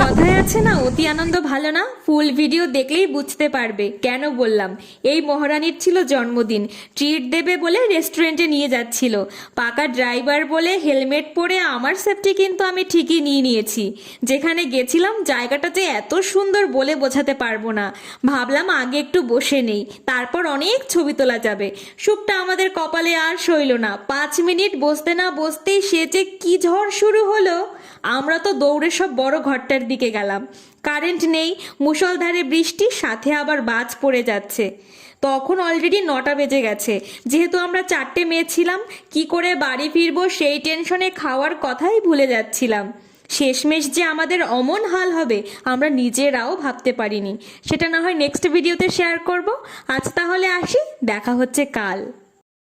কথায় আছে না, অতি আনন্দ ভালো না। ফুল ভিডিও দেখলেই বুঝতে পারবে কেন বললাম। এই মহারানীর ছিল জন্মদিন, ট্রিট দেবে বলে রেস্টুরেন্টে নিয়ে যাচ্ছিল। পাকা ড্রাইভার বলে হেলমেট পরে আমার সেফটি কিন্তু আমি ঠিকই নিয়েছি। যেখানে গেছিলাম জায়গাটা যে এত সুন্দর বলে বোঝাতে পারবো না। ভাবলাম আগে একটু বসে নেই, তারপর অনেক ছবি তোলা যাবে। সুখটা আমাদের কপালে আর সইল না। 5 মিনিট বসতে না বসতেই সে যে কি ঝড় শুরু হলো। আমরা তো দৌড়ে সব বড় ঘরটার দিকে গেলাম। কারেন্ট নেই, মুষলধারে বৃষ্টি, সাথে আবার বাজ পড়ে যাচ্ছে। তখন অলরেডি 9টা বেজে গেছে। যেহেতু আমরা 4টে মেয়ে ছিলাম, কি করে বাড়ি ফিরবো সেই টেনশনে খাওয়ার কথাই ভুলে যাচ্ছিলাম। শেষমেশ যে আমাদের অমন হাল হবে আমরা নিজেরাও ভাবতে পারিনি। সেটা না হয় নেক্সট ভিডিওতে শেয়ার করব। আজ তাহলে আসি, দেখা হচ্ছে কাল।